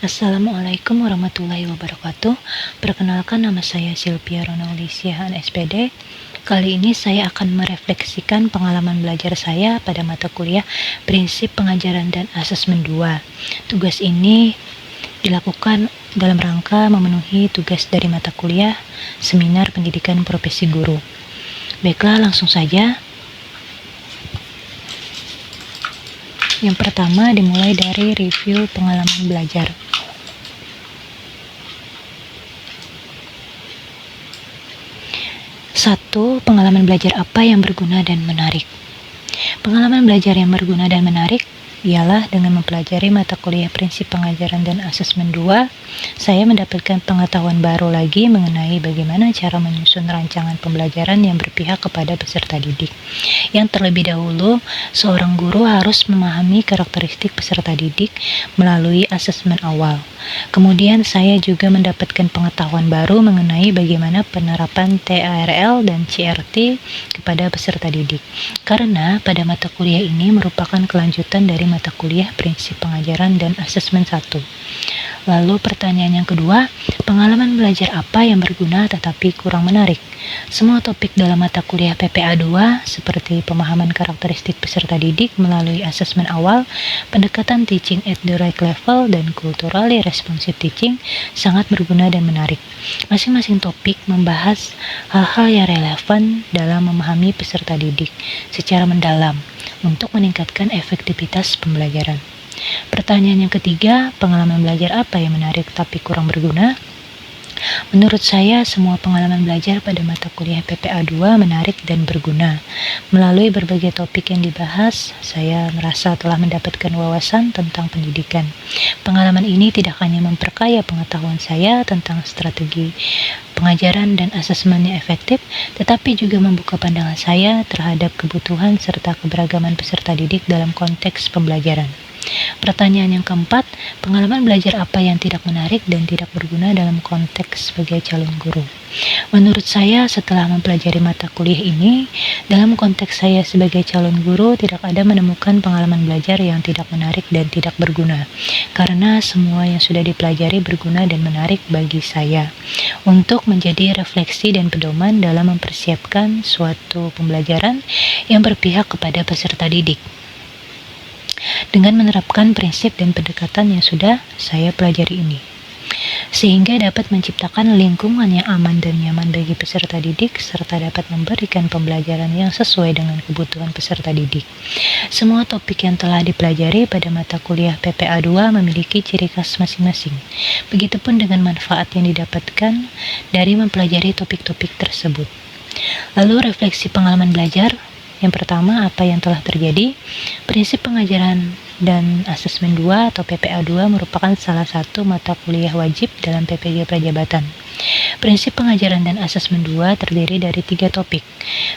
Assalamualaikum warahmatullahi wabarakatuh. Perkenalkan, nama saya Sylvia Ronaldisia SPD. Kali ini saya akan merefleksikan pengalaman belajar saya pada mata kuliah Prinsip Pengajaran dan Asesmen 2. Tugas ini dilakukan dalam rangka memenuhi tugas dari mata kuliah Seminar Pendidikan Profesi Guru. Baiklah, langsung saja. Yang pertama dimulai dari review pengalaman belajar. Satu, pengalaman belajar apa yang berguna dan menarik? Pengalaman belajar yang berguna dan menarik ialah dengan mempelajari mata kuliah Prinsip Pengajaran dan Asesmen 2, saya mendapatkan pengetahuan baru lagi mengenai bagaimana cara menyusun rancangan pembelajaran yang berpihak kepada peserta didik. Yang terlebih dahulu, seorang guru harus memahami karakteristik peserta didik melalui asesmen awal. Kemudian saya juga mendapatkan pengetahuan baru mengenai bagaimana penerapan TARL dan CRT kepada peserta didik. Karena pada mata kuliah ini merupakan kelanjutan dari mata kuliah Prinsip Pengajaran dan Asesmen 1. Lalu pertanyaan yang kedua, pengalaman belajar apa yang berguna tetapi kurang menarik? Semua topik dalam mata kuliah PPA 2 seperti pemahaman karakteristik peserta didik melalui asesmen awal, pendekatan teaching at the right level, dan culturally responsive teaching sangat berguna dan menarik. Masing-masing topik membahas hal-hal yang relevan dalam memahami peserta didik secara mendalam untuk meningkatkan efektivitas pembelajaran. Pertanyaan yang ketiga, pengalaman belajar apa yang menarik tapi kurang berguna? Menurut saya, semua pengalaman belajar pada mata kuliah PPA 2 menarik dan berguna. Melalui berbagai topik yang dibahas, saya merasa telah mendapatkan wawasan tentang pendidikan. Pengalaman ini tidak hanya memperkaya pengetahuan saya tentang strategi pengajaran dan asesmen yang efektif, tetapi juga membuka pandangan saya terhadap kebutuhan serta keberagaman peserta didik dalam konteks pembelajaran. Pertanyaan yang keempat, pengalaman belajar apa yang tidak menarik dan tidak berguna dalam konteks sebagai calon guru? Menurut saya, setelah mempelajari mata kuliah ini, dalam konteks saya sebagai calon guru tidak ada menemukan pengalaman belajar yang tidak menarik dan tidak berguna, karena semua yang sudah dipelajari berguna dan menarik bagi saya untuk menjadi refleksi dan pedoman dalam mempersiapkan suatu pembelajaran yang berpihak kepada peserta didik. Dengan menerapkan prinsip dan pendekatan yang sudah saya pelajari ini, sehingga dapat menciptakan lingkungan yang aman dan nyaman bagi peserta didik, serta dapat memberikan pembelajaran yang sesuai dengan kebutuhan peserta didik. Semua topik yang telah dipelajari pada mata kuliah PPA 2 memiliki ciri khas masing-masing. Begitupun dengan manfaat yang didapatkan dari mempelajari topik-topik tersebut. Lalu refleksi pengalaman belajar. Yang pertama, apa yang telah terjadi? Prinsip Pengajaran dan Asesmen 2 atau PPA 2 merupakan salah satu mata kuliah wajib dalam PPG Prajabatan. Prinsip Pengajaran dan Asesmen 2 terdiri dari 3 topik.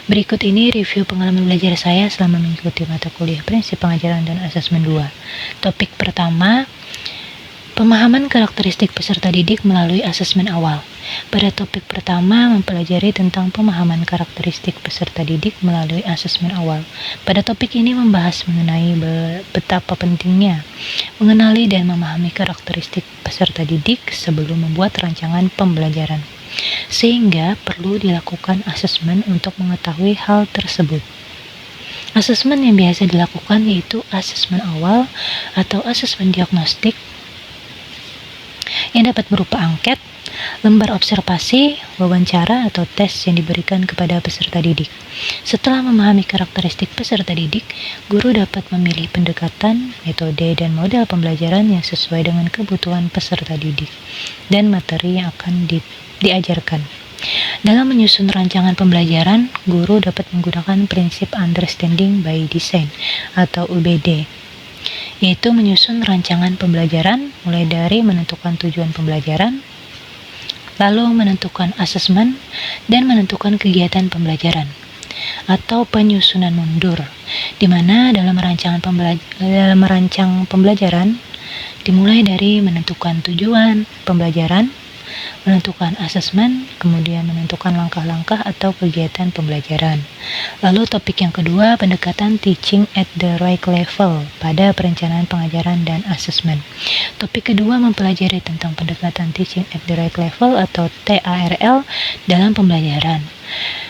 Berikut ini review pengalaman belajar saya selama mengikuti mata kuliah Prinsip Pengajaran dan Asesmen 2. Topik pertama, pemahaman karakteristik peserta didik melalui asesmen awal. Pada topik pertama mempelajari tentang pemahaman karakteristik peserta didik melalui asesmen awal. Pada topik ini membahas mengenai betapa pentingnya mengenali dan memahami karakteristik peserta didik sebelum membuat rancangan pembelajaran, sehingga perlu dilakukan asesmen untuk mengetahui hal tersebut. Asesmen yang biasa dilakukan yaitu asesmen awal atau asesmen diagnostik yang dapat berupa angket, lembar observasi, wawancara, atau tes yang diberikan kepada peserta didik. Setelah memahami karakteristik peserta didik, guru dapat memilih pendekatan, metode, dan model pembelajaran yang sesuai dengan kebutuhan peserta didik dan materi yang akan diajarkan. Dalam menyusun rancangan pembelajaran, guru dapat menggunakan prinsip Understanding by Design atau UBD, yaitu menyusun rancangan pembelajaran mulai dari menentukan tujuan pembelajaran, lalu menentukan asesmen, dan menentukan kegiatan pembelajaran atau penyusunan mundur, di mana dalam merancang pembelajaran dimulai dari menentukan tujuan pembelajaran, menentukan asesmen, kemudian menentukan langkah-langkah atau kegiatan pembelajaran. Lalu topik yang kedua, pendekatan teaching at the right level pada perencanaan pengajaran dan asesmen. Topik kedua mempelajari tentang pendekatan teaching at the right level atau TARL dalam pembelajaran.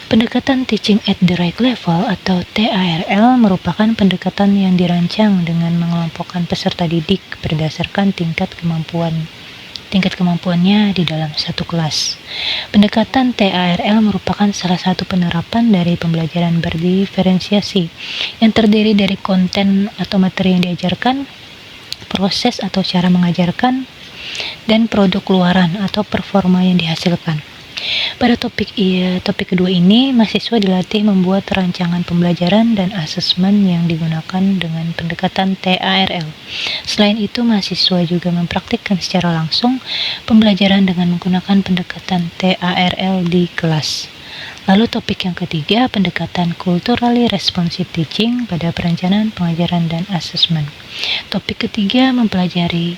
Pendekatan Teaching at the Right Level atau TARL merupakan pendekatan yang dirancang dengan mengelompokkan peserta didik berdasarkan tingkat kemampuannya di dalam satu kelas. Pendekatan TARL merupakan salah satu penerapan dari pembelajaran berdiferensiasi yang terdiri dari konten atau materi yang diajarkan, proses atau cara mengajarkan, dan produk luaran atau performa yang dihasilkan. Pada topik kedua ini, mahasiswa dilatih membuat rancangan pembelajaran dan asesmen yang digunakan dengan pendekatan TARL. Selain itu, mahasiswa juga mempraktikkan secara langsung pembelajaran dengan menggunakan pendekatan TARL di kelas. Lalu topik yang ketiga, pendekatan Culturally Responsive Teaching pada perencanaan pengajaran dan asesmen. Topik ketiga mempelajari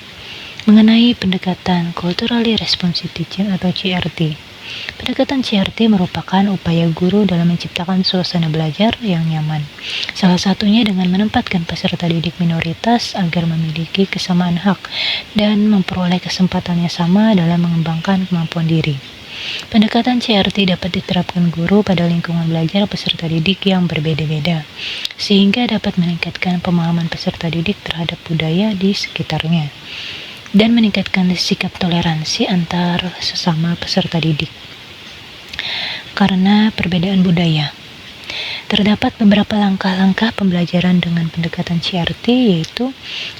mengenai pendekatan Culturally Responsive Teaching atau CRT. Pendekatan CRT merupakan upaya guru dalam menciptakan suasana belajar yang nyaman. Salah satunya dengan menempatkan peserta didik minoritas agar memiliki kesamaan hak dan memperoleh kesempatan yang sama dalam mengembangkan kemampuan diri. Pendekatan CRT dapat diterapkan guru pada lingkungan belajar peserta didik yang berbeda-beda, sehingga dapat meningkatkan pemahaman peserta didik terhadap budaya di sekitarnya dan meningkatkan sikap toleransi antar sesama peserta didik. Karena perbedaan budaya, terdapat beberapa langkah-langkah pembelajaran dengan pendekatan CRT, yaitu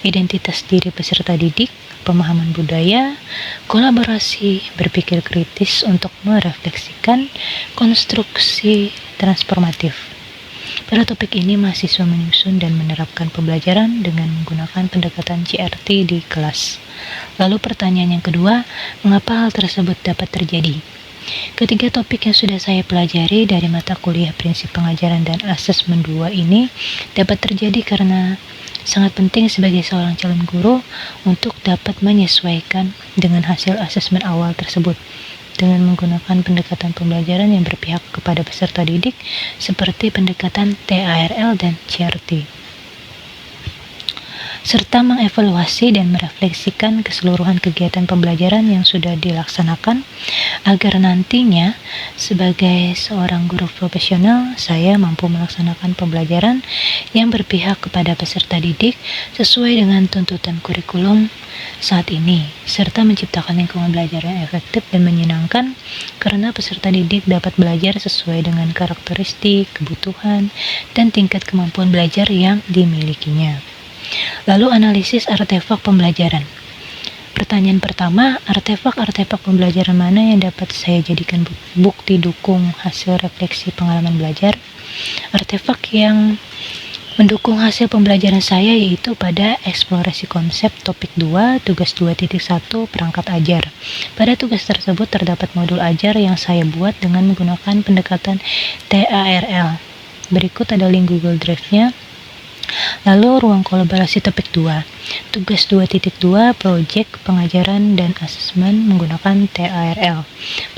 identitas diri peserta didik, pemahaman budaya, kolaborasi, berpikir kritis untuk merefleksikan, konstruksi transformatif. Pada topik ini, mahasiswa menyusun dan menerapkan pembelajaran dengan menggunakan pendekatan CRT di kelas. Lalu pertanyaan yang kedua, mengapa hal tersebut dapat terjadi? Ketiga topik yang sudah saya pelajari dari mata kuliah prinsip pengajaran dan asesmen 2 ini dapat terjadi karena sangat penting sebagai seorang calon guru untuk dapat menyesuaikan dengan hasil asesmen awal tersebut dengan menggunakan pendekatan pembelajaran yang berpihak kepada peserta didik seperti pendekatan TARL dan CRT, serta mengevaluasi dan merefleksikan keseluruhan kegiatan pembelajaran yang sudah dilaksanakan agar nantinya sebagai seorang guru profesional saya mampu melaksanakan pembelajaran yang berpihak kepada peserta didik sesuai dengan tuntutan kurikulum saat ini, serta menciptakan lingkungan belajar yang efektif dan menyenangkan karena peserta didik dapat belajar sesuai dengan karakteristik, kebutuhan, dan tingkat kemampuan belajar yang dimilikinya. Lalu analisis artefak pembelajaran. Pertanyaan pertama, artefak pembelajaran mana yang dapat saya jadikan bukti dukung hasil refleksi pengalaman belajar? Artefak yang mendukung hasil pembelajaran saya yaitu pada eksplorasi konsep topik 2, tugas 2.1, perangkat ajar. Pada tugas tersebut terdapat modul ajar yang saya buat dengan menggunakan pendekatan TARL. Berikut ada link Google Drive-nya. Lalu ruang kolaborasi topik 2, tugas 2.2, proyek pengajaran dan asesmen menggunakan TARL.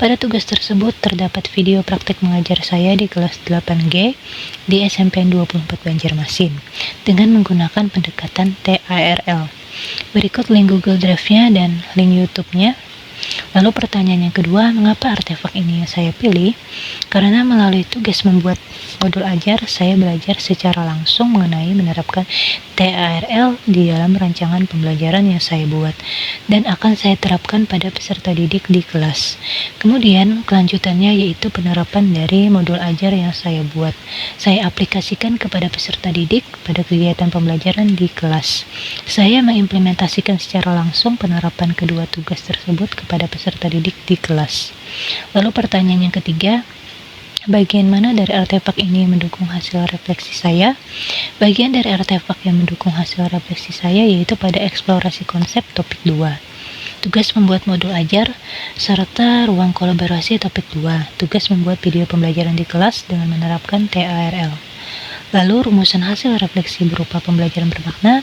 Pada tugas tersebut terdapat video praktek mengajar saya di kelas 8G di SMPN 24 Banjarmasin dengan menggunakan pendekatan TARL. Berikut link Google Drive-nya dan link YouTube-nya. Lalu pertanyaan yang kedua, mengapa artefak ini yang saya pilih? Karena melalui tugas membuat modul ajar, saya belajar secara langsung mengenai menerapkan TARL di dalam rancangan pembelajaran yang saya buat dan akan saya terapkan pada peserta didik di kelas. Kemudian kelanjutannya yaitu penerapan dari modul ajar yang saya buat. Saya aplikasikan kepada peserta didik pada kegiatan pembelajaran di kelas. Saya mengimplementasikan secara langsung penerapan kedua tugas tersebut kepada peserta didik di kelas. Lalu pertanyaan yang ketiga, bagian mana dari artefak ini yang mendukung hasil refleksi saya? Bagian dari artefak yang mendukung hasil refleksi saya yaitu pada eksplorasi konsep topik 2, tugas membuat modul ajar, serta ruang kolaborasi topik 2, tugas membuat video pembelajaran di kelas dengan menerapkan TARL. Lalu rumusan hasil refleksi berupa pembelajaran bermakna.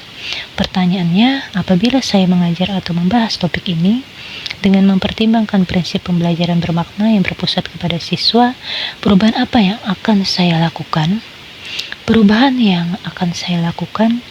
Pertanyaannya, apabila saya mengajar atau membahas topik ini dengan mempertimbangkan prinsip pembelajaran bermakna yang berpusat kepada siswa, perubahan apa yang akan saya lakukan? Perubahan yang akan saya lakukan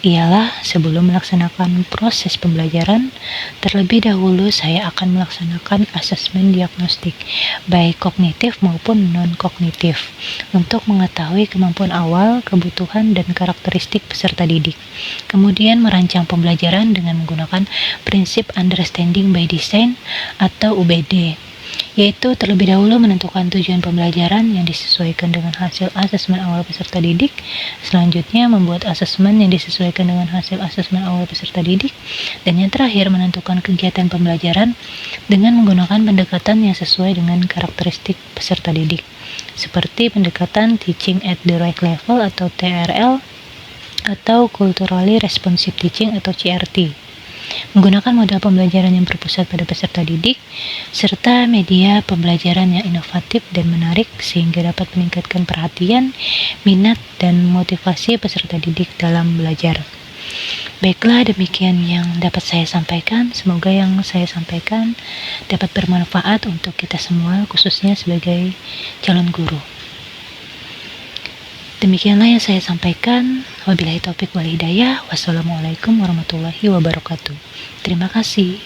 ialah sebelum melaksanakan proses pembelajaran, terlebih dahulu saya akan melaksanakan asesmen diagnostik, baik kognitif maupun non-kognitif, untuk mengetahui kemampuan awal, kebutuhan, dan karakteristik peserta didik. Kemudian merancang pembelajaran dengan menggunakan prinsip Understanding by Design atau UBD, yaitu terlebih dahulu menentukan tujuan pembelajaran yang disesuaikan dengan hasil asesmen awal peserta didik, selanjutnya membuat asesmen yang disesuaikan dengan hasil asesmen awal peserta didik, dan yang terakhir menentukan kegiatan pembelajaran dengan menggunakan pendekatan yang sesuai dengan karakteristik peserta didik, seperti pendekatan Teaching at the Right Level atau TRL, atau Culturally Responsive Teaching atau CRT. Menggunakan model pembelajaran yang berpusat pada peserta didik, serta media pembelajaran yang inovatif dan menarik sehingga dapat meningkatkan perhatian, minat, dan motivasi peserta didik dalam belajar. Baiklah, demikian yang dapat saya sampaikan. Semoga yang saya sampaikan dapat bermanfaat untuk kita semua, khususnya sebagai calon guru. Demikianlah yang saya sampaikan. Wabillahi taufik wal hidayah. Wassalamualaikum warahmatullahi wabarakatuh. Terima kasih.